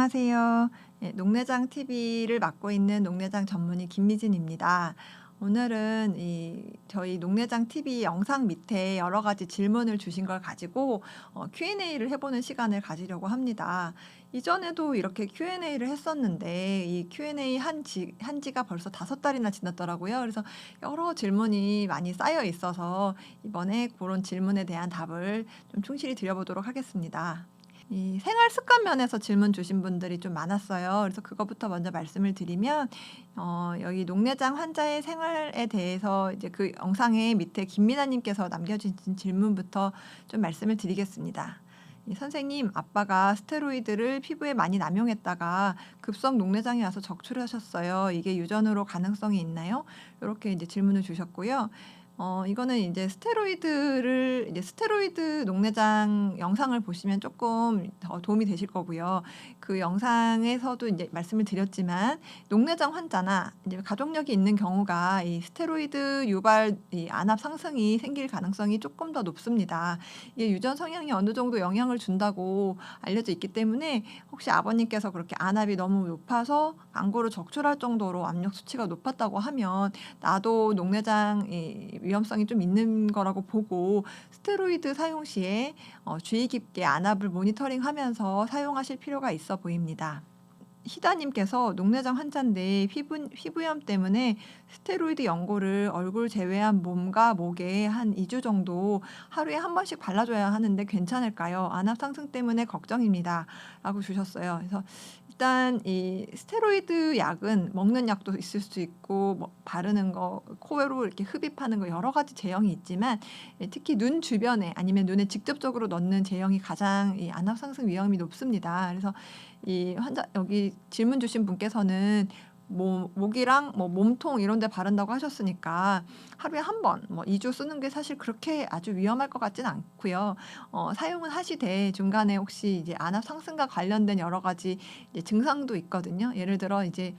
안녕하세요. 예, 녹내장 TV를 맡고 있는 녹내장 전문의 김미진입니다. 오늘은 저희 녹내장 TV 영상 밑에 여러 가지 질문을 주신 걸 가지고 Q&A를 해보는 시간을 가지려고 합니다. 이전에도 이렇게 Q&A를 했었는데 이 Q&A 한 지가 벌써 5달이나 지났더라고요. 그래서 여러 질문이 많이 쌓여 있어서 이번에 그런 질문에 대한 답을 좀 충실히 드려보도록 하겠습니다. 이 생활 습관 면에서 질문 주신 분들이 좀 많았어요. 그래서 그거부터 먼저 말씀을 드리면 여기 녹내장 환자의 생활에 대해서 이제 그 영상의 밑에 김미나 님께서 남겨주신 질문부터 좀 말씀을 드리겠습니다. 선생님, 아빠가 스테로이드를 피부에 많이 남용했다가 급성 녹내장이 와서 적출하셨어요. 이게 유전으로 가능성이 있나요? 이렇게 이제 질문을 주셨고요. 이거는 이제 스테로이드 녹내장 영상을 보시면 조금 더 도움이 되실 거고요. 그 영상에서도 이제 말씀을 드렸지만 녹내장 환자나 이제 가족력이 있는 경우가 이 스테로이드 유발 안압 상승이 생길 가능성이 조금 더 높습니다. 이게 유전 성향이 어느 정도 영향을 준다고 알려져 있기 때문에 혹시 아버님께서 그렇게 안압이 너무 높아서 광고로 적출할 정도로 압력 수치가 높았다고 하면 나도 녹내장 위험성이 좀 있는 거라고 보고 스테로이드 사용 시에 주의 깊게 안압을 모니터링하면서 사용하실 필요가 있어 보입니다. 희다님께서 녹내장 환자인데 피부염 때문에 스테로이드 연고를 얼굴 제외한 몸과 목에 한 2주 정도 하루에 한 번씩 발라줘야 하는데 괜찮을까요? 안압 상승 때문에 걱정입니다. 라고 주셨어요. 그래서 일단 이 스테로이드 약은 먹는 약도 있을 수 있고 뭐 바르는 거, 코로 이렇게 흡입하는 거 여러 가지 제형이 있지만 특히 눈 주변에 아니면 눈에 직접적으로 넣는 제형이 가장 이 안압 상승 위험이 높습니다. 그래서 이 환자 여기 질문 주신 분께서는 목이랑 뭐 몸통 이런 데 바른다고 하셨으니까 하루에 한 번, 뭐 2주 쓰는 게 사실 그렇게 아주 위험할 것 같지는 않고요. 사용은 하시되 중간에 혹시 이제 안압 상승과 관련된 여러 가지 이제 증상도 있거든요. 예를 들어 이제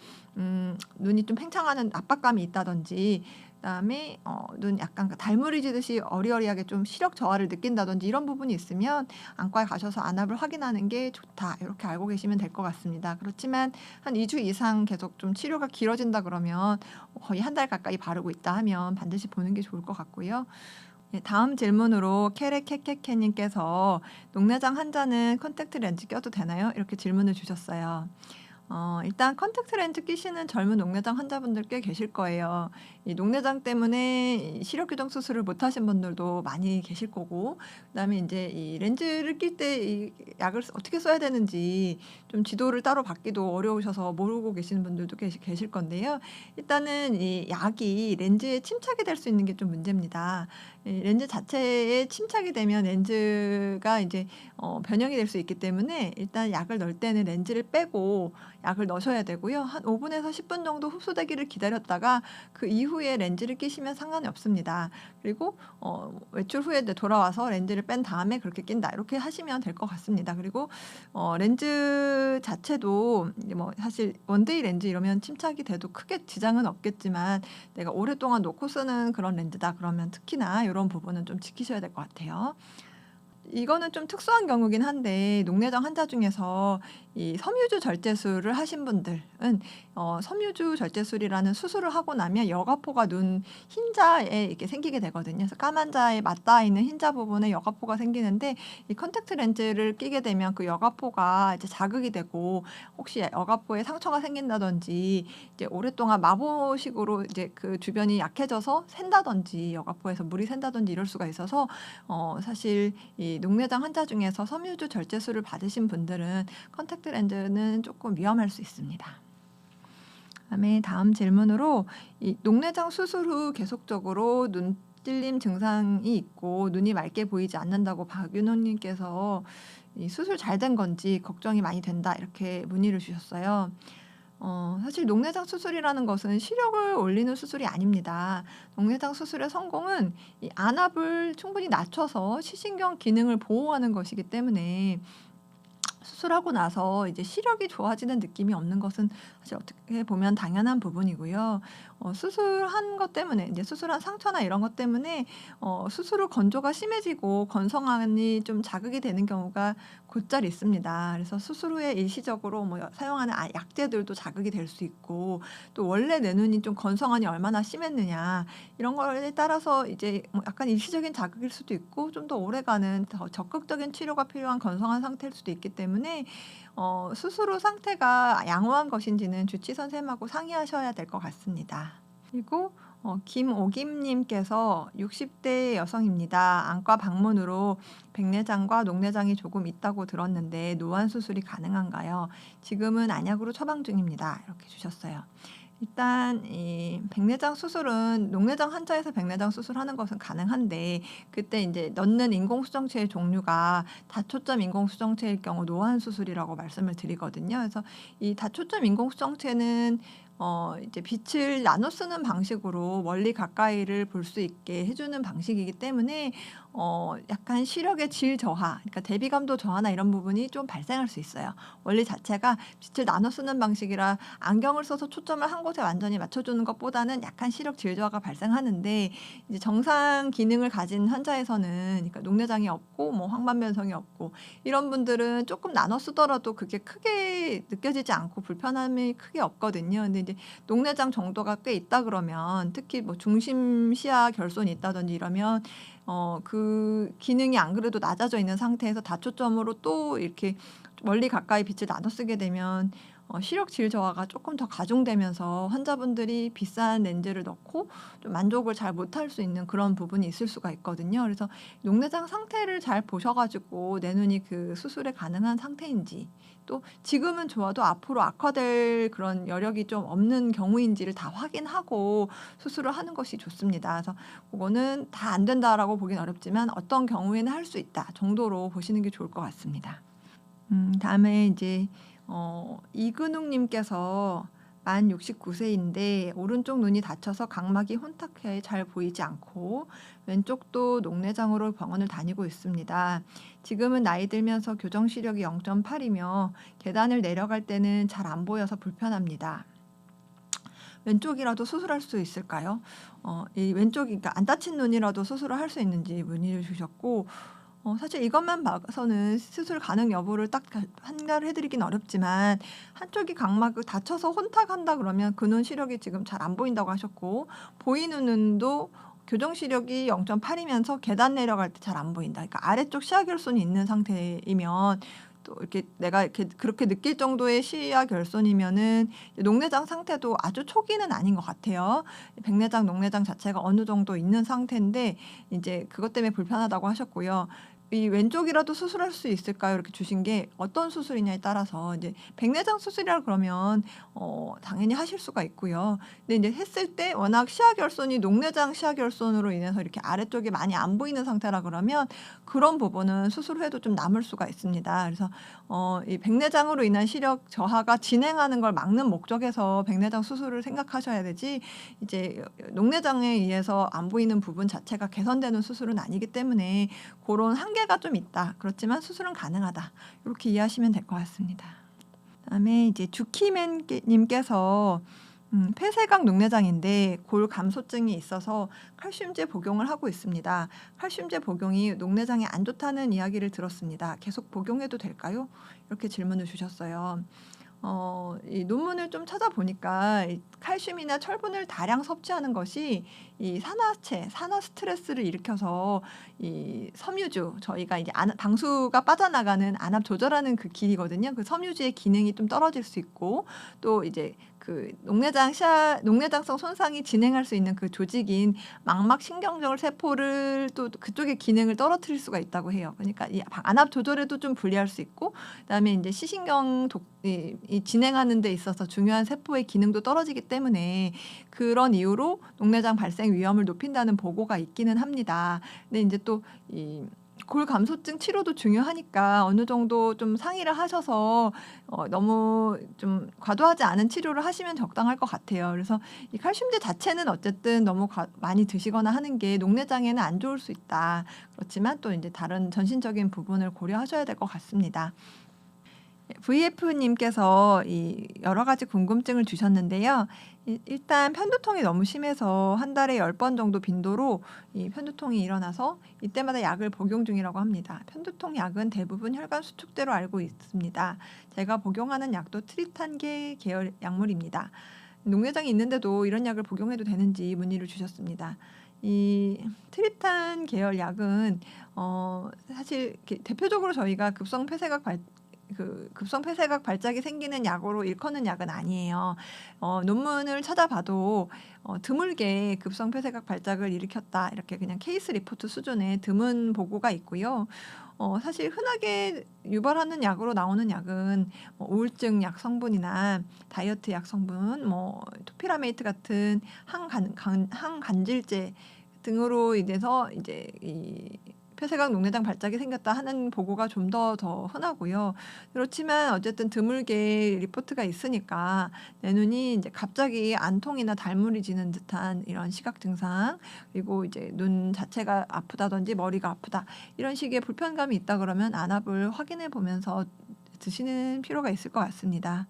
눈이 좀 팽창하는 압박감이 있다든지 그다음에 눈 약간 달무리지듯이 어리어리하게 좀 시력 저하를 느낀다든지 이런 부분이 있으면 안과에 가셔서 안압을 확인하는 게 좋다. 이렇게 알고 계시면 될 것 같습니다. 그렇지만 한 2주 이상 계속 좀 치료가 길어진다 그러면 거의 한 달 가까이 바르고 있다 하면 반드시 보는 게 좋을 것 같고요. 네, 다음 질문으로 케레케케케님께서 녹내장 환자는 컨택트 렌즈 껴도 되나요? 이렇게 질문을 주셨어요. 일단 컨택트 렌즈 끼시는 젊은 녹내장 환자분들 꽤 계실 거예요. 이 녹내장 때문에 이 시력 교정 수술을 못 하신 분들도 많이 계실 거고, 그다음에 이제 이 렌즈를 낄 때 이 약을 어떻게 써야 되는지 좀 지도를 따로 받기도 어려우셔서 모르고 계시는 분들도 계실 건데요. 일단은 이 약이 렌즈에 침착이 될 수 있는 게 좀 문제입니다. 이 렌즈 자체에 침착이 되면 렌즈가 이제 변형이 될 수 있기 때문에 일단 약을 넣을 때는 렌즈를 빼고 약을 넣으셔야 되고요. 한 5분에서 10분 정도 흡수되기를 기다렸다가 그 이후에 렌즈를 끼시면 상관이 없습니다. 그리고 외출 후에 이제 돌아와서 렌즈를 뺀 다음에 그렇게 낀다. 이렇게 하시면 될 것 같습니다. 그리고 렌즈 자체도 이제 뭐 사실 원데이 렌즈 이러면 침착이 돼도 크게 지장은 없겠지만 내가 오랫동안 놓고 쓰는 그런 렌즈다 그러면 특히나 이런 부분은 좀 지키셔야 될 것 같아요. 이거는 좀 특수한 경우긴 한데 녹내장 환자 중에서 이 섬유주 절제술을 하신 분들은 섬유주 절제술이라는 수술을 하고 나면 여과포가 눈 흰자에 이렇게 생기게 되거든요. 그래서 까만 자에 맞닿아 있는 흰자 부분에 여과포가 생기는데 이 컨택트 렌즈를 끼게 되면 그 여과포가 이제 자극이 되고 혹시 여과포에 상처가 생긴다든지 이제 오랫동안 마보식으로 이제 그 주변이 약해져서 샌다든지 여과포에서 물이 샌다든지 이럴 수가 있어서 사실 이 녹내장 환자 중에서 섬유주 절제술을 받으신 분들은 컨택트 렌즈는 조금 위험할 수 있습니다. 그다음에 다음 질문으로 이 녹내장 수술 후 계속적으로 눈 찔림 증상이 있고 눈이 맑게 보이지 않는다고 박윤호님께서 이 수술 잘 된 건지 걱정이 많이 된다 이렇게 문의를 주셨어요. 사실 녹내장 수술이라는 것은 시력을 올리는 수술이 아닙니다. 녹내장 수술의 성공은 이 안압을 충분히 낮춰서 시신경 기능을 보호하는 것이기 때문에 수술하고 나서 이제 시력이 좋아지는 느낌이 없는 것은 사실 어떻게 보면 당연한 부분이고요. 수술한 것 때문에 이제 수술한 상처나 이런 것 때문에 수술 후 건조가 심해지고 건성안이 좀 자극이 되는 경우가 곧잘 있습니다. 그래서 수술 후에 일시적으로 뭐 사용하는 약제들도 자극이 될 수 있고, 또 원래 내 눈이 좀 건성안이 얼마나 심했느냐 이런 거에 따라서 이제 뭐 약간 일시적인 자극일 수도 있고, 좀 더 오래가는 더 적극적인 치료가 필요한 건성한 상태일 수도 있기 때문에 수술 후 상태가 양호한 것인지는 주치 선생님하고 상의하셔야 될 것 같습니다. 그리고 김오김 님께서 60대 여성입니다. 안과 방문으로 백내장과 녹내장이 조금 있다고 들었는데 노안 수술이 가능한가요? 지금은 안약으로 처방 중입니다. 이렇게 주셨어요. 일단 이 백내장 수술은 녹내장 환자에서 백내장 수술하는 것은 가능한데, 그때 인제 넣는 인공수정체의 종류가 다초점 인공수정체일 경우 노안 수술이라고 말씀을 드리거든요. 그래서 이 다초점 인공수정체는 이제 빛을 나눠 쓰는 방식으로 멀리 가까이를 볼 수 있게 해 주는 방식이기 때문에 약간 시력의 질 저하, 그러니까 대비감도 저하나 이런 부분이 좀 발생할 수 있어요. 원리 자체가 빛을 나눠 쓰는 방식이라 안경을 써서 초점을 한 곳에 완전히 맞춰 주는 것보다는 약간 시력 질 저하가 발생하는데, 이제 정상 기능을 가진 환자에서는, 그러니까 녹내장이 없고 뭐 황반변성이 없고 이런 분들은 조금 나눠 쓰더라도 그게 크게 느껴지지 않고 불편함이 크게 없거든요. 근데 이제 녹내장 정도가 꽤 있다 그러면, 특히 뭐 중심 시야 결손이 있다든지 이러면 그 기능이 안 그래도 낮아져 있는 상태에서 다초점으로 또 이렇게 멀리 가까이 빛을 나눠 쓰게 되면 시력 질 저하가 조금 더 가중되면서 환자분들이 비싼 렌즈를 넣고 좀 만족을 잘 못할 수 있는 그런 부분이 있을 수가 있거든요. 그래서 녹내장 상태를 잘 보셔 가지고 내 눈이 그 수술에 가능한 상태인지, 또 지금은 좋아도 앞으로 악화될 그런 여력이 좀 없는 경우인지를 다 확인하고 수술을 하는 것이 좋습니다. 그래서 그거는 다 안 된다라고 보긴 어렵지만 어떤 경우에는 할 수 있다 정도로 보시는 게 좋을 것 같습니다. 다음에 이제 이근욱 님께서 만 69세인데 오른쪽 눈이 다쳐서 각막이 혼탁해 잘 보이지 않고 왼쪽도 녹내장으로 병원을 다니고 있습니다. 지금은 나이 들면서 교정 시력이 0.8이며 계단을 내려갈 때는 잘 안 보여서 불편합니다. 왼쪽이라도 수술할 수 있을까요? 이 왼쪽이, 그러니까 안 다친 눈이라도 수술을 할 수 있는지 문의를 주셨고, 사실 이것만 봐서는 수술 가능 여부를 딱 판가를 해 드리긴 어렵지만, 한쪽이 각막을 다쳐서 혼탁한다 그러면 그 눈 시력이 지금 잘 안 보인다고 하셨고, 보이는 눈도 교정 시력이 0.8이면서 계단 내려갈 때 잘 안 보인다. 그러니까 아래쪽 시야 결손이 있는 상태이면, 또 이렇게 내가 이렇게 그렇게 느낄 정도의 시야 결손이면은 녹내장 상태도 아주 초기는 아닌 것 같아요. 백내장, 녹내장 자체가 어느 정도 있는 상태인데 이제 그것 때문에 불편하다고 하셨고요. 이 왼쪽이라도 수술할 수 있을까요? 이렇게 주신 게 어떤 수술이냐에 따라서, 이제 백내장 수술이라 그러면 당연히 하실 수가 있고요. 근데 이제 했을 때 워낙 시야 결손이 녹내장 시야 결손으로 인해서 이렇게 아래쪽이 많이 안 보이는 상태라 그러면 그런 부분은 수술 후에도 좀 남을 수가 있습니다. 그래서 이 백내장으로 인한 시력 저하가 진행하는 걸 막는 목적에서 백내장 수술을 생각하셔야 되지, 이제 녹내장에 의해서 안 보이는 부분 자체가 개선되는 수술은 아니기 때문에 고런 한계가 좀 있다. 그렇지만 수술은 가능하다. 이렇게 이해하시면 될 것 같습니다. 그다음에 이제 주키맨 님께서 폐쇄각 녹내장인데 골 감소증이 있어서 칼슘제 복용을 하고 있습니다. 칼슘제 복용이 녹내장에 안 좋다는 이야기를 들었습니다. 계속 복용해도 될까요? 이렇게 질문을 주셨어요. 이 논문을 좀 찾아보니까 이 칼슘이나 철분을 다량 섭취하는 것이 이 산화체, 산화 스트레스를 일으켜서 이 섬유주, 저희가 이제 방수가 빠져나가는 안압 조절하는 그 길이거든요. 그 섬유주의 기능이 좀 떨어질 수 있고, 또 이제 그 녹내장성 손상이 진행할 수 있는 그 조직인 망막 신경절 세포를 또 그쪽의 기능을 떨어뜨릴 수가 있다고 해요. 그러니까 이 안압 조절에도 좀 불리할 수 있고, 그다음에 이제 시신경 이 진행하는 데 있어서 중요한 세포의 기능도 떨어지기 때문에 그런 이유로 녹내장 발생 위험을 높인다는 보고가 있기는 합니다. 근데 이제 또 이 골 감소증 치료도 중요하니까 어느 정도 좀 상의를 하셔서 너무 좀 과도하지 않은 치료를 하시면 적당할 것 같아요. 그래서 이 칼슘제 자체는 어쨌든 너무 많이 드시거나 하는 게 녹내장에는 안 좋을 수 있다. 그렇지만 또 이제 다른 전신적인 부분을 고려하셔야 될 것 같습니다. VF님께서 이 여러 가지 궁금증을 주셨는데요. 일단 편두통이 너무 심해서 한 달에 10번 정도 빈도로 이 편두통이 일어나서 이때마다 약을 복용 중이라고 합니다. 편두통 약은 대부분 혈관 수축제로 알고 있습니다. 제가 복용하는 약도 트리탄계 계열 약물입니다. 녹내장이 있는데도 이런 약을 복용해도 되는지 문의를 주셨습니다. 이 트리탄 계열 약은 사실 대표적으로 저희가 급성 폐쇄각 발작이 생기는 약으로 일컫는 약은 아니에요. 논문을 찾아봐도 드물게 급성 폐쇄각 발작을 일으켰다 이렇게 그냥 케이스 리포트 수준의 드문 보고가 있고요. 사실 흔하게 유발하는 약으로 나오는 약은 우울증 약 성분이나 다이어트 약 성분, 토피라메이트 같은 항간질제 등으로 인해서 이제 이 폐쇄각 녹내장 발작이 생겼다 하는 보고가 좀 더 흔하고요. 그렇지만 어쨌든 드물게 리포트가 있으니까 내 눈이 이제 갑자기 안통이나 달물이 지는 듯한 이런 시각 증상, 그리고 이제 눈 자체가 아프다든지 머리가 아프다 이런 식의 불편감이 있다 그러면 안압을 확인해 보면서 드시는 필요가 있을 것 같습니다.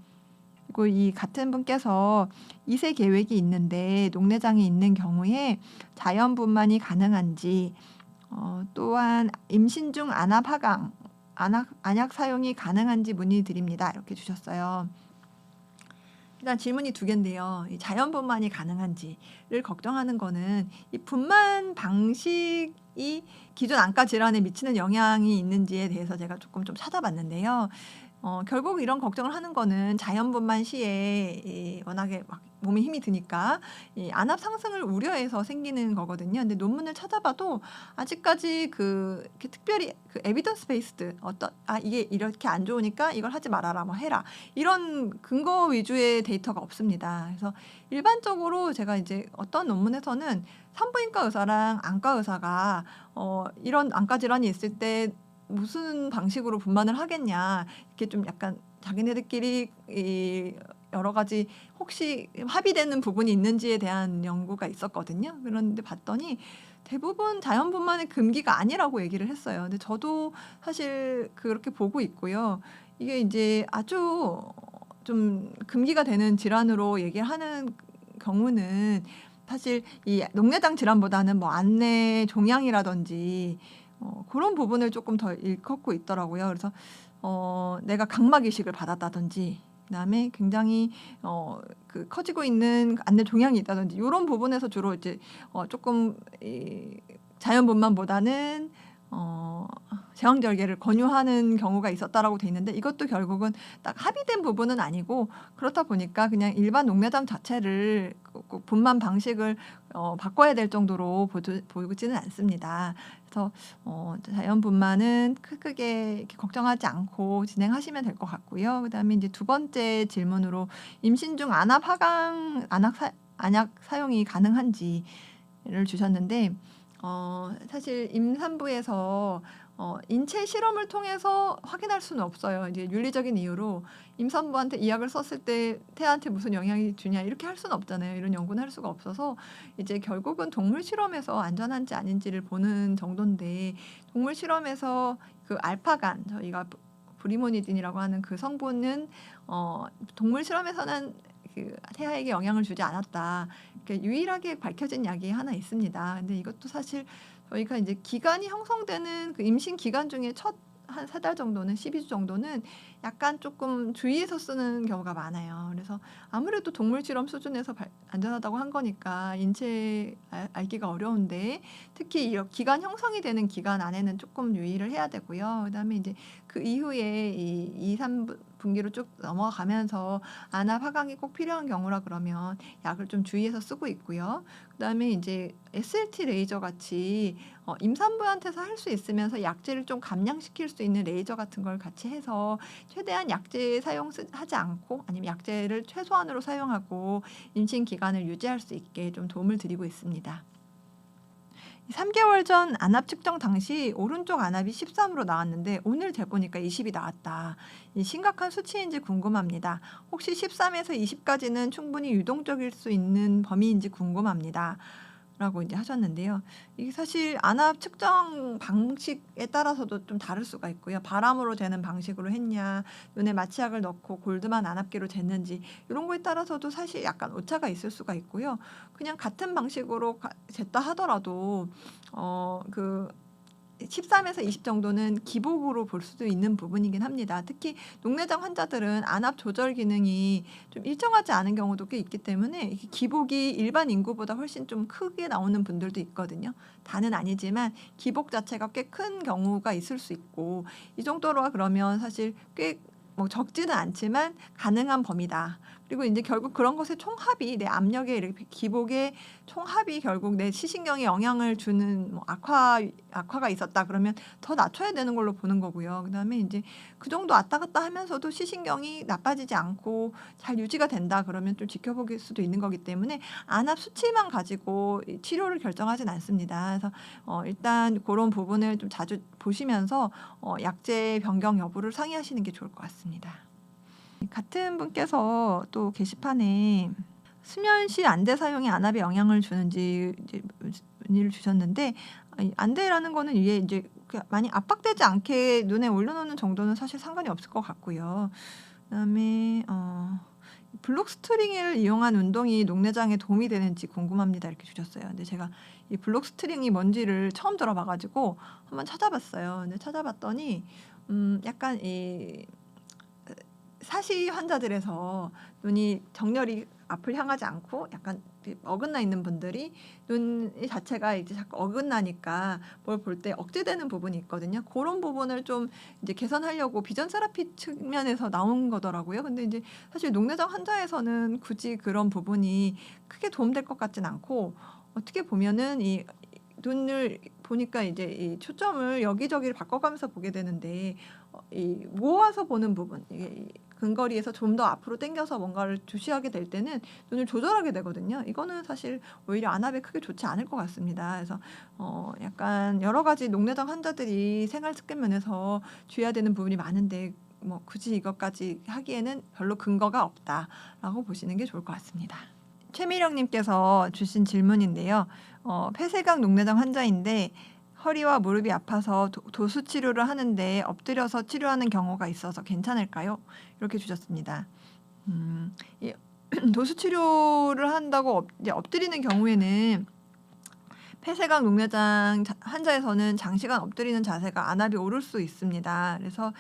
그리고 이 같은 분께서 2세 계획이 있는데 녹내장이 있는 경우에 자연분만이 가능한지, 또한 임신 중 안약 사용이 가능한지 문의드립니다. 이렇게 주셨어요. 일단 질문이 두 개인데요. 이 자연분만이 가능한지를 걱정하는 거는 이 분만 방식이 기존 안과 질환에 미치는 영향이 있는지에 대해서 제가 조금 좀 찾아봤는데요. 결국 이런 걱정을 하는 거는 자연분만 시에 워낙에 막 몸에 힘이 드니까 이 안압 상승을 우려해서 생기는 거거든요. 근데 논문을 찾아봐도 아직까지 이렇게 특별히 에비던스 베이스드 이게 이렇게 안 좋으니까 이걸 하지 말아라, 뭐 해라 이런 근거 위주의 데이터가 없습니다. 그래서 일반적으로 제가 이제 어떤 논문에서는 산부인과 의사랑 안과 의사가 이런 안과 질환이 있을 때 무슨 방식으로 분만을 하겠냐 이렇게 좀 약간 자기네들끼리 여러 가지 혹시 합의되는 부분이 있는지에 대한 연구가 있었거든요. 그런데 봤더니 대부분 자연분만의 금기가 아니라고 얘기를 했어요. 근데 저도 사실 그렇게 보고 있고요. 이게 이제 아주 좀 금기가 되는 질환으로 얘기를 하는 경우는 사실 이 녹내장 질환보다는 뭐 안내 종양이라든지 그런 부분을 조금 더 일컫고 있더라고요. 그래서 내가 각막 이식을 받았다든지, 그다음에 굉장히 커지고 있는 안내 종양이 있다든지 이런 부분에서 주로 이제 조금 자연분만보다는 제왕절개를 권유하는 경우가 있었다라고 돼 있는데, 이것도 결국은 딱 합의된 부분은 아니고 그렇다 보니까 그냥 일반 녹내장 자체를 꼭 분만 방식을 바꿔야 될 정도로 보지는 않습니다. 그래서 자연분만은 크게 이렇게 걱정하지 않고 진행하시면 될 것 같고요. 그다음에 이제 두 번째 질문으로 임신 중 안압 안약 사용이 가능한지를 주셨는데, 사실 임산부에서 인체 실험을 통해서 확인할 수는 없어요. 이제 윤리적인 이유로 임산부한테 이 약을 썼을 때 태아한테 무슨 영향이 주냐 이렇게 할 수는 없잖아요. 이런 연구는 할 수가 없어서 이제 결국은 동물 실험에서 안전한지 아닌지를 보는 정도인데, 동물 실험에서 그 알파간, 저희가 브리모니딘이라고 하는 그 성분은 동물 실험에서는 그 태아에게 영향을 주지 않았다. 이렇게 유일하게 밝혀진 약이 하나 있습니다. 근데 이것도 사실 저희가 이제 기간이 형성되는 그 임신 기간 중에 첫 한 3달 정도는 12주 정도는 약간 조금 주의해서 쓰는 경우가 많아요. 그래서 아무래도 동물 실험 수준에서 안전하다고 한 거니까 인체 알기가 어려운데, 특히 이 기간 형성이 되는 기간 안에는 조금 유의를 해야 되고요. 그다음에 이제 그 이후에 이 2, 3분기로 쭉 넘어가면서 안압 하강이 꼭 필요한 경우라 그러면 약을 좀 주의해서 쓰고 있고요. 그다음에 이제 SLT 레이저 같이 임산부한테서 할 수 있으면서 약제를 좀 감량시킬 수 있는 레이저 같은 걸 같이 해서 최대한 약제 사용하지 않고, 아니면 약제를 최소한으로 사용하고 임신 기간을 유지할 수 있게 좀 도움을 드리고 있습니다. 3개월 전 안압 측정 당시 오른쪽 안압이 13으로 나왔는데 오늘 재보니까 20이 나왔다. 이 심각한 수치인지 궁금합니다. 혹시 13에서 20까지는 충분히 유동적일 수 있는 범위인지 궁금합니다. 라고 이제 하셨는데요. 이게 사실 안압 측정 방식에 따라서도 좀 다를 수가 있고요. 바람으로 재는 방식으로 했냐, 눈에 마취약을 넣고 골드만 안압기로 쟀는지 이런 거에 따라서도 사실 약간 오차가 있을 수가 있고요. 그냥 같은 방식으로 쟀다 하더라도 그 13에서 20 정도는 기복으로 볼 수도 있는 부분이긴 합니다. 특히 녹내장 환자들은 안압 조절 기능이 좀 일정하지 않은 경우도 꽤 있기 때문에 이게 기복이 일반 인구보다 훨씬 좀 크게 나오는 분들도 있거든요. 다는 아니지만 기복 자체가 꽤 큰 경우가 있을 수 있고, 이 정도로 그러면 사실 꽤 뭐 적지는 않지만 가능한 범위다. 그리고 이제 결국 그런 것의 총합이 내 압력의 이렇게 기복의 총합이 결국 내 시신경에 영향을 주는 뭐 악화가 있었다 그러면 더 낮춰야 되는 걸로 보는 거고요. 그다음에 이제 그 정도 왔다 갔다 하면서도 시신경이 나빠지지 않고 잘 유지가 된다 그러면 좀 지켜볼 수도 있는 거기 때문에 안압 수치만 가지고 이 치료를 결정하진 않습니다. 그래서 일단 그런 부분을 좀 자주 보시면서 약제 변경 여부를 상의하시는 게 좋을 것 같습니다. 같은 분께서 또 게시판에 수면 시 안대 사용이 안압에 영향을 주는지 이제 문의를 주셨는데, 안대라는 거는 위에 이제 많이 압박되지 않게 눈에 올려놓는 정도는 사실 상관이 없을 것 같고요. 그다음에 블록 스트링을 이용한 운동이 녹내장에 도움이 되는지 궁금합니다. 이렇게 주셨어요. 근데 제가 이 블록 스트링이 뭔지를 처음 들어봐가지고 한번 찾아봤어요. 근데 찾아봤더니 약간 이 사시 환자들에서 눈이 정렬이 앞을 향하지 않고 약간 어긋나 있는 분들이 눈 자체가 이제 자꾸 어긋나니까 뭘 볼 때 억제되는 부분이 있거든요. 그런 부분을 좀 이제 개선하려고 비전 세라피 측면에서 나온 거더라고요. 근데 이제 사실 녹내장 환자에서는 굳이 그런 부분이 크게 도움될 것 같진 않고, 어떻게 보면은 이 눈을 보니까 이제 이 초점을 여기저기를 바꿔가면서 보게 되는데 이 모아서 보는 부분, 이게 근거리에서 좀 더 앞으로 당겨서 뭔가를 주시하게 될 때는 눈을 조절하게 되거든요. 이거는 사실 오히려 안압에 크게 좋지 않을 것 같습니다. 그래서 약간 여러 가지 녹내장 환자들이 생활 습관 면에서 주의해야 되는 부분이 많은데 뭐 굳이 이것까지 하기에는 별로 근거가 없다라고 보시는 게 좋을 것 같습니다. 최미령님께서 주신 질문인데요. 폐쇄각 녹내장 환자인데 허리와 무릎이 아파서 도수 치료를 하는데 엎드려서 치료하는 경우가 있어서 괜찮을까요? 이렇게 주셨습니다. 이 도수 치료를 한다고 이제 엎드리는 경우에는 폐쇄각 녹내장 환자에서는 장시간 엎드리는 자세가 안압이 오를 수 있습니다. 그래서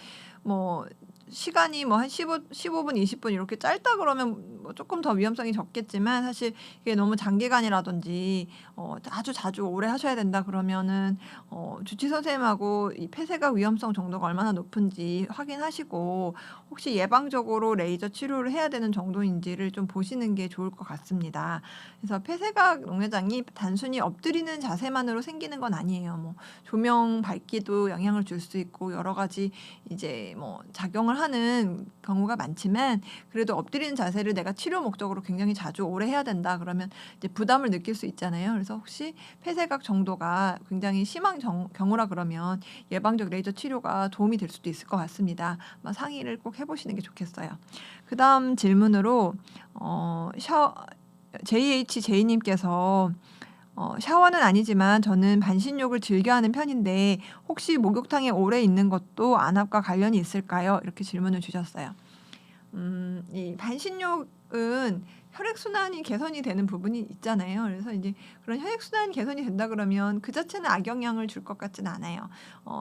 뭐 시간이 뭐 한 15분, 20분 이렇게 짧다 그러면 뭐 조금 더 위험성이 적겠지만, 사실 이게 너무 장기간이라든지 아주 자주 오래 하셔야 된다 그러면은 주치 선생님하고 이 폐쇄각 위험성 정도가 얼마나 높은지 확인하시고 혹시 예방적으로 레이저 치료를 해야 되는 정도인지를 좀 보시는 게 좋을 것 같습니다. 그래서 폐쇄각 녹내장이 단순히 엎드리는 자세만으로 생기는 건 아니에요. 뭐 조명 밝기도 영향을 줄 수 있고 여러 가지 이제 뭐 작용을 하는 경우가 많지만, 그래도 엎드리는 자세를 내가 치료 목적으로 굉장히 자주 오래 해야 된다 그러면 이제 부담을 느낄 수 있잖아요. 그래서 혹시 폐쇄각 정도가 굉장히 심한 경우라 그러면 예방적 레이저 치료가 도움이 될 수도 있을 것 같습니다. 상의를 꼭 해보시는 게 좋겠어요. 그 다음 질문으로 JHJ님께서 샤워는 아니지만 저는 반신욕을 즐겨하는 편인데 혹시 목욕탕에 오래 있는 것도 안압과 관련이 있을까요? 이렇게 질문을 주셨어요. 이 반신욕은 혈액순환이 개선이 되는 부분이 있잖아요. 그래서 이제 그런 혈액순환 개선이 된다 그러면 그 자체는 악영향을 줄 것 같지는 않아요.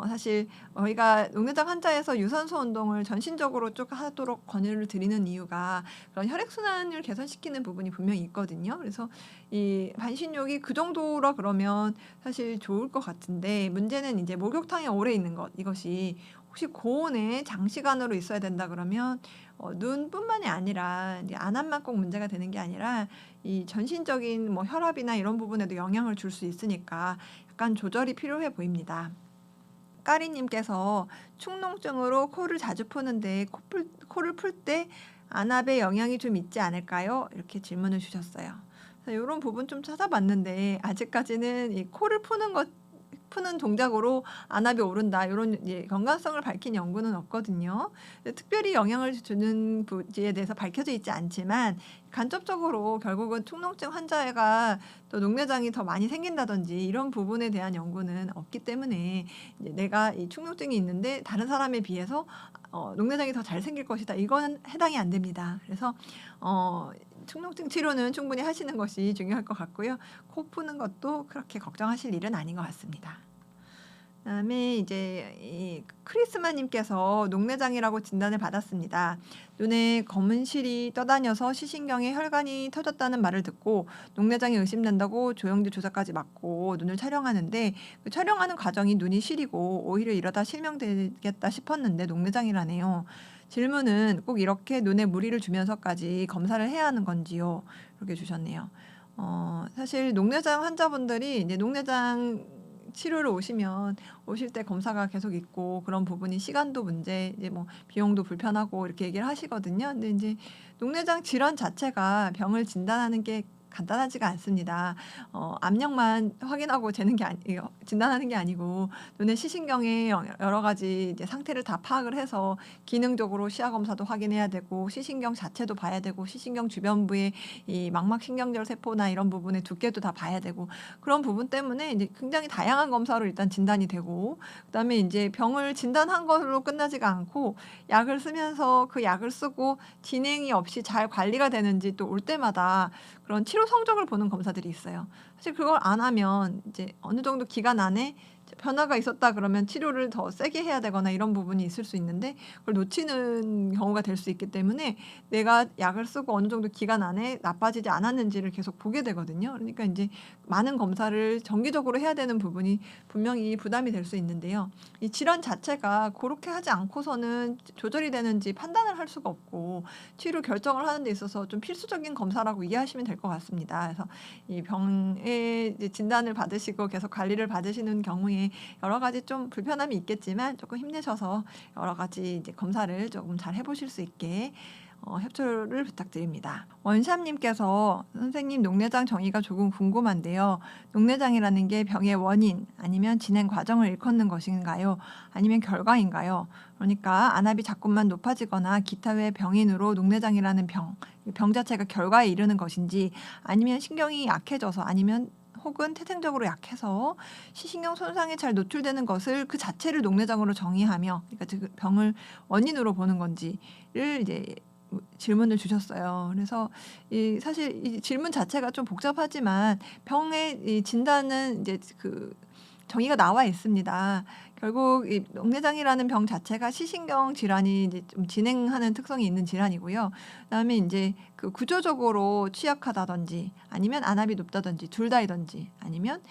사실 저희가 녹내장 환자에서 유산소 운동을 전신적으로 쭉 하도록 권유를 드리는 이유가 그런 혈액순환을 개선시키는 부분이 분명히 있거든요. 그래서 이 반신욕이 그 정도라 그러면 사실 좋을 것 같은데, 문제는 이제 목욕탕에 오래 있는 것, 이것이 혹시 고온에 장시간으로 있어야 된다 그러면 눈뿐만이 아니라 이제 안압만 꼭 문제가 되는 게 아니라 이 전신적인 뭐 혈압이나 이런 부분에도 영향을 줄 수 있으니까 약간 조절이 필요해 보입니다. 까리님께서 축농증으로 코를 자주 푸는데 코를 풀 때 안압에 영향이 좀 있지 않을까요? 이렇게 질문을 주셨어요. 이런 부분 좀 찾아봤는데 아직까지는 이 코를 푸는 것 푸는 동작으로 안압이 오른다 이런 연관성을 밝힌 연구는 없거든요. 특별히 영향을 주는 부지에 대해서 밝혀져 있지 않지만 간접적으로 결국은 축농증 환자가 또 녹내장이 더 많이 생긴다든지 이런 부분에 대한 연구는 없기 때문에 이제 내가 이 축농증이 있는데 다른 사람에 비해서 녹내장이 더 잘 생길 것이다. 이건 해당이 안 됩니다. 그래서 축농증 치료는 충분히 하시는 것이 중요할 것 같고요. 코 푸는 것도 그렇게 걱정하실 일은 아닌 것 같습니다. 그다음에 이제 이 크리스마님께서 녹내장이라고 진단을 받았습니다. 눈에 검은 실이 떠다녀서 시신경에 혈관이 터졌다는 말을 듣고 녹내장이 의심된다고 조영대 조사까지 받고 눈을 촬영하는데 그 촬영하는 과정이 눈이 시리고 오히려 이러다 실명되겠다 싶었는데 녹내장이라네요. 질문은 꼭 이렇게 눈에 무리를 주면서까지 검사를 해야 하는 건지요? 이렇게 주셨네요. 사실 녹내장 환자분들이 이제 녹내장 치료를 오실 때 검사가 계속 있고 그런 부분이 시간도 문제, 이제 뭐 비용도 불편하고 이렇게 얘기를 하시거든요. 근데 이제 녹내장 질환 자체가 병을 진단하는 게 간단하지가 않습니다. 압력만 확인하고 진단하는 게 아니고 눈의 시신경의 여러 가지 이제 상태를 다 파악을 해서 기능적으로 시야 검사도 확인해야 되고 시신경 자체도 봐야 되고 시신경 주변부의 이 망막신경절 세포나 이런 부분의 두께도 다 봐야 되고 그런 부분 때문에 이제 굉장히 다양한 검사로 일단 진단이 되고 그다음에 이제 병을 진단한 걸로 끝나지가 않고 약을 쓰면서 그 약을 쓰고 진행이 없이 잘 관리가 되는지 또 올 때마다 그런 치료 성적을 보는 검사들이 있어요. 사실 그걸 안 하면 이제 어느 정도 기간 안에 변화가 있었다 그러면 치료를 더 세게 해야 되거나 이런 부분이 있을 수 있는데 그걸 놓치는 경우가 될 수 있기 때문에 내가 약을 쓰고 어느 정도 기간 안에 나빠지지 않았는지를 계속 보게 되거든요. 그러니까 이제 많은 검사를 정기적으로 해야 되는 부분이 분명히 부담이 될 수 있는데요. 이 질환 자체가 그렇게 하지 않고서는 조절이 되는지 판단을 할 수가 없고 치료 결정을 하는 데 있어서 좀 필수적인 검사라고 이해하시면 될 것 같습니다. 그래서 이 병의 진단을 받으시고 계속 관리를 받으시는 경우에 여러 가지 좀 불편함이 있겠지만 조금 힘내셔서 여러 가지 이제 검사를 조금 잘 해보실 수 있게 협조를 부탁드립니다. 원샵님께서 선생님 녹내장 정의가 조금 궁금한데요. 녹내장이라는 게 병의 원인 아니면 진행 과정을 일컫는 것인가요? 아니면 결과인가요? 그러니까 안압이 자꾸만 높아지거나 기타 외 병인으로 녹내장이라는 병 자체가 결과에 이르는 것인지 아니면 신경이 약해져서 아니면 혹은 태생적으로 약해서 시신경 손상에 잘 노출되는 것을 그 자체를 녹내장으로 정의하며 그러니까 그 병을 원인으로 보는 건지를 이제 질문을 주셨어요. 그래서 사실 이 질문 자체가 좀 복잡하지만 병의 이 진단은 이제 그 정의가 나와 있습니다. 결국 이 녹내장이라는 병 자체가 시신경 질환이 이제 좀 진행하는 특성이 있는 질환이고요. 그다음에 이제 그 구조적으로 취약하다든지 아니면 안압이 높다든지 둘 다이든지 아니면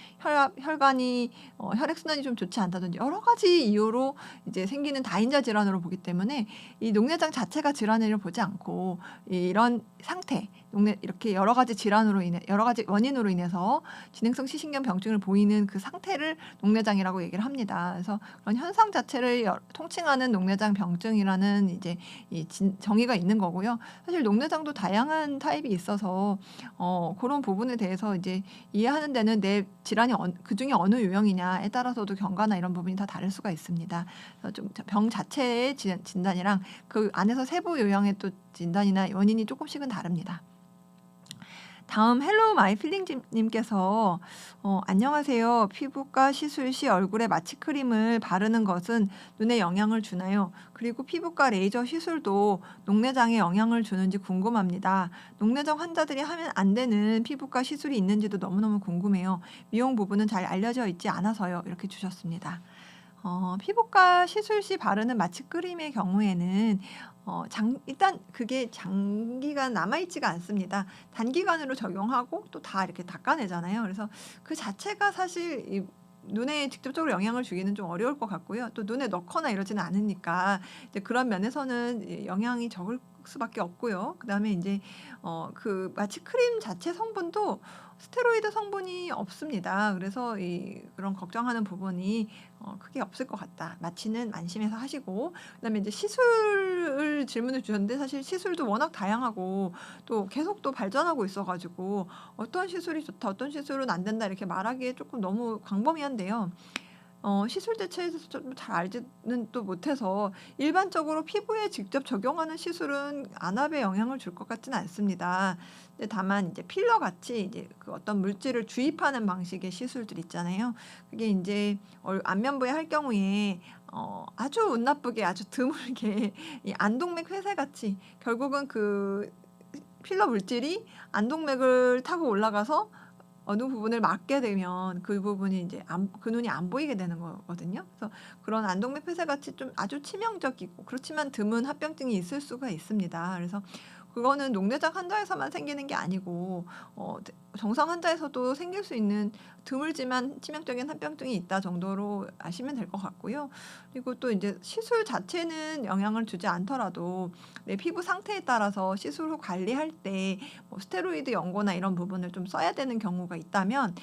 혈관이 혈액순환이 좀 좋지 않다든지 여러 가지 이유로 이제 생기는 다인자 질환으로 보기 때문에 이 녹내장 자체가 질환을 보지 않고 이런 상태 이렇게 여러 가지 질환으로 인해 여러 가지 원인으로 인해서 진행성 시신경 병증을 보이는 그 상태를 녹내장이라고 얘기를 합니다. 그래서 그런 현상 자체를 통칭하는 녹내장 병증이라는 이제 정의가 있는 거고요. 사실 녹내장도 다양한 타입이 있어서 그런 부분에 대해서 이제 이해하는 데는 내 질환이 그 중에 어느 유형이냐에 따라서도 경과나 이런 부분이 다 다를 수가 있습니다. 좀 병 자체의 진단이랑 그 안에서 세부 유형의 또 진단이나 원인이 조금씩은 다릅니다. 다음 헬로우 마이 필링님께서 안녕하세요. 피부과 시술 시 얼굴에 마취크림을 바르는 것은 눈에 영향을 주나요? 그리고 피부과 레이저 시술도 녹내장에 영향을 주는지 궁금합니다. 녹내장 환자들이 하면 안 되는 피부과 시술이 있는지도 너무너무 궁금해요. 미용 부분은 잘 알려져 있지 않아서요. 이렇게 주셨습니다. 피부과 시술 시 바르는 마취크림의 경우에는 일단 그게 장기간 남아있지가 않습니다. 단기간으로 적용하고 또 다 이렇게 닦아내잖아요. 그래서 그 자체가 사실 이 눈에 직접적으로 영향을 주기는 좀 어려울 것 같고요. 또 눈에 넣거나 이러지는 않으니까 이제 그런 면에서는 영향이 적을 수밖에 없고요. 그다음에 이제 그 마취크림 자체 성분도 스테로이드 성분이 없습니다. 그래서 그런 걱정하는 부분이 크게 없을 것 같다. 마취는 안심해서 하시고 그다음에 이제 시술을 질문을 주셨는데 사실 시술도 워낙 다양하고 또 계속 또 발전하고 있어가지고 어떤 시술이 좋다, 어떤 시술은 안 된다 이렇게 말하기에 조금 너무 광범위한데요. 시술 대체에 대해서 좀 잘 알지는 또 못해서 일반적으로 피부에 직접 적용하는 시술은 안압에 영향을 줄 것 같지는 않습니다. 근데 다만 이제 필러 같이 이제 그 어떤 물질을 주입하는 방식의 시술들 있잖아요. 그게 인제 안면부에 할 경우에 아주 운 나쁘게 아주 드물게 이 안동맥 회세같이 결국은 그 필러 물질이 안동맥을 타고 올라가서 어느 부분을 막게 되면 그 부분이 이제 그 눈이 안 보이게 되는 거거든요. 그래서 그런 안동맥 폐쇄같이 좀 아주 치명적이고 그렇지만 드문 합병증이 있을 수가 있습니다. 그래서 그거는 녹내장 환자에서만 생기는 게 아니고 정상 환자에서도 생길 수 있는 드물지만 치명적인 합병증이 있다 정도로 아시면 될 것 같고요. 그리고 또 이제 시술 자체는 영향을 주지 않더라도 내 피부 상태에 따라서 시술 후 관리할 때 뭐 스테로이드 연고나 이런 부분을 좀 써야 되는 경우가 있다면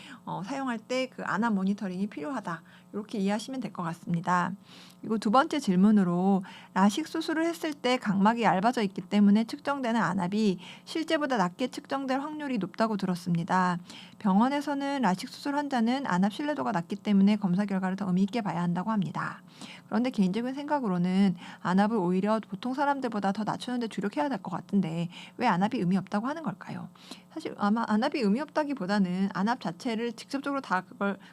사용할 때 그 안압 모니터링이 필요하다. 이렇게 이해하시면 될 것 같습니다. 그리고 두 번째 질문으로 라식 수술을 했을 때 각막이 얇아져 있기 때문에 측정되는 안압이 실제보다 낮게 측정될 확률이 높다고 들었습니다. 병원에서는 라식 수술 환자는 안압 신뢰도가 낮기 때문에 검사 결과를 더 의미 있게 봐야 한다고 합니다. 그런데 개인적인 생각으로는 안압을 오히려 보통 사람들보다 더 낮추는 데 주력해야 될 것 같은데 왜 안압이 의미 없다고 하는 걸까요? 사실 아마 안압이 의미 없다기보다는 안압 자체를 직접적으로 다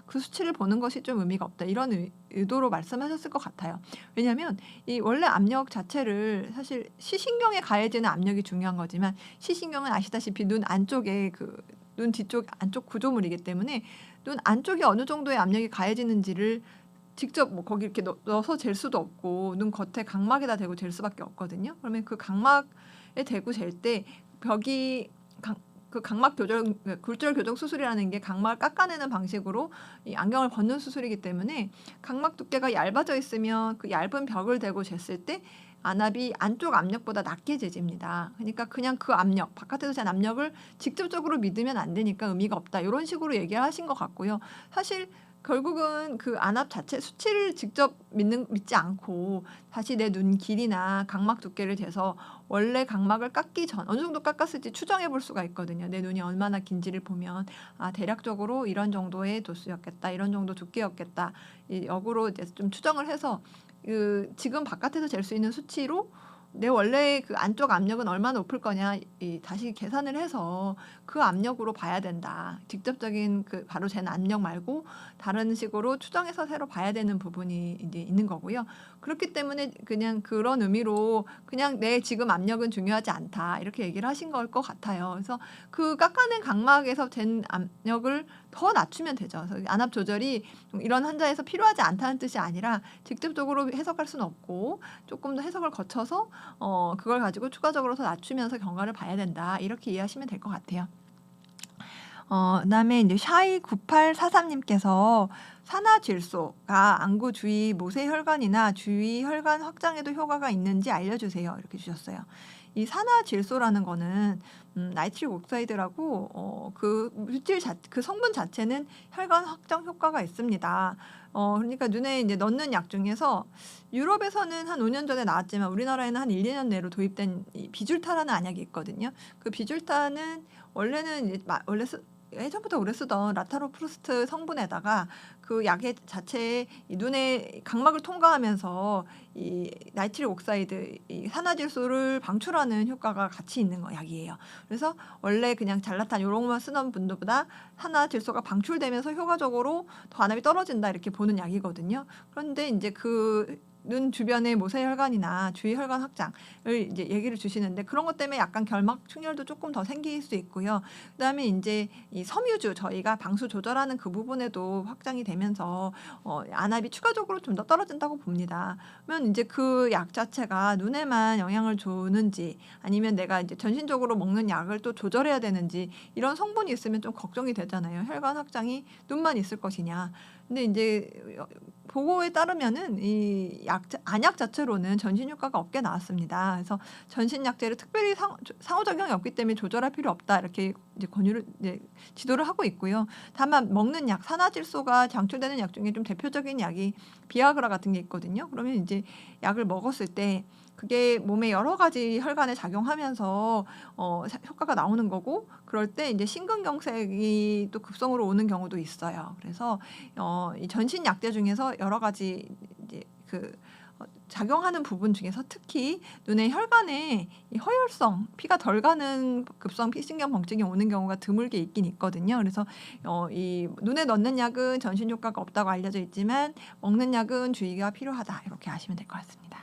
그 수치를 보는 것이 좀 의미가 없다. 이런 의도로 말씀하셨을 것 같아요. 왜냐하면 이 원래 압력 자체를 사실 시신경에 가해지는 압력이 중요한 거지만 시신경은 아시다시피 눈 안쪽에 눈 뒤쪽 안쪽 구조물이기 때문에 눈 안쪽에 어느 정도의 압력이 가해지는지를 직접 뭐 거기 이렇게 넣어서 잴 수도 없고 눈 겉에 각막에다 대고 잴 수밖에 없거든요. 그러면 그 각막에 대고 잴 때 벽이 그 각막 교정, 굴절 교정 수술이라는 게 각막을 깎아내는 방식으로 이 안경을 벗는 수술이기 때문에 각막 두께가 얇아져 있으면 그 얇은 벽을 대고 쟀을 때 안압이 안쪽 압력보다 낮게 재집니다. 그러니까 그냥 그 압력, 바깥에서 잰 압력을 직접적으로 믿으면 안 되니까 의미가 없다. 이런 식으로 얘기를 하신 것 같고요. 사실 결국은 그 안압 자체 수치를 직접 믿지 않고 다시 내 눈 길이나 각막 두께를 재서 원래 각막을 깎기 전 어느 정도 깎았을지 추정해 볼 수가 있거든요. 내 눈이 얼마나 긴지를 보면 대략적으로 이런 정도의 도수였겠다. 이런 정도 두께였겠다. 이 역으로 이제 좀 추정을 해서 지금 바깥에서 잴 수 있는 수치로 내 원래 그 안쪽 압력은 얼마나 높을 거냐 다시 계산을 해서 그 압력으로 봐야 된다. 직접적인 그 바로 잰 압력 말고 다른 식으로 추정해서 새로 봐야 되는 부분이 이제 있는 거고요. 그렇기 때문에 그냥 그런 의미로 그냥 내 지금 압력은 중요하지 않다. 이렇게 얘기를 하신 걸 것 같아요. 그래서 그 깎아낸 각막에서 잰 압력을 더 낮추면 되죠. 그래서 안압 조절이 이런 환자에서 필요하지 않다는 뜻이 아니라 직접적으로 해석할 수는 없고 조금 더 해석을 거쳐서 그걸 가지고 추가적으로 더 낮추면서 경과를 봐야 된다. 이렇게 이해하시면 될 것 같아요. 그다음에 이제 샤이9843님께서 산화질소가 안구 주위 모세혈관이나 주위 혈관 확장에도 효과가 있는지 알려주세요. 이렇게 주셨어요. 이 산화질소라는 거는 나이트릭 옥사이드라고 그 물질 그 성분 자체는 혈관 확장 효과가 있습니다. 그러니까 눈에 이제 넣는 약 중에서 유럽에서는 한 5년 전에 나왔지만 우리나라에는 한 1-2년 내로 도입된 이 비줄타라는 안약이 있거든요. 그 비줄타는 원래는 이제 예전부터 오래 쓰던 라타로프루스트 성분에다가 그 약의 자체에 이 눈의 각막을 통과하면서 이 나이트릭 옥사이드, 이 산화질소를 방출하는 효과가 같이 있는 약이에요. 그래서 원래 그냥 잘라탄 요런 것만 쓰는 분들보다 산화질소가 방출되면서 효과적으로 더 안압이 떨어진다 이렇게 보는 약이거든요. 그런데 이제 그 눈 주변의 모세혈관이나 주위 혈관 확장을 이제 얘기를 주시는데 그런 것 때문에 약간 결막 충혈도 조금 더 생길 수 있고요. 그다음에 이제 이 섬유주 저희가 방수 조절하는 그 부분에도 확장이 되면서 안압이 추가적으로 좀 더 떨어진다고 봅니다. 그러면 이제 그 약 자체가 눈에만 영향을 주는지 아니면 내가 이제 전신적으로 먹는 약을 또 조절해야 되는지 이런 성분이 있으면 좀 걱정이 되잖아요. 혈관 확장이 눈만 있을 것이냐. 근데 이제 보고에 따르면은 이 안약 자체로는 전신 효과가 없게 나왔습니다. 그래서 전신 약제를 특별히 상호작용이 없기 때문에 조절할 필요 없다 이렇게 이제 권유를 지도를 하고 있고요. 다만 먹는 약 산화질소가 장출되는 약 중에 좀 대표적인 약이 비아그라 같은 게 있거든요. 그러면 이제 약을 먹었을 때 그게 몸에 여러 가지 혈관에 작용하면서 효과가 나오는 거고 그럴 때 이제 심근경색이 또 급성으로 오는 경우도 있어요. 그래서 이 전신 약제 중에서 여러 가지 이제 작용하는 부분 중에서 특히 눈의 혈관에 이 허혈성 피가 덜 가는 급성 피신경병증이 오는 경우가 드물게 있긴 있거든요. 그래서 이 눈에 넣는 약은 전신 효과가 없다고 알려져 있지만 먹는 약은 주의가 필요하다 이렇게 아시면 될 것 같습니다.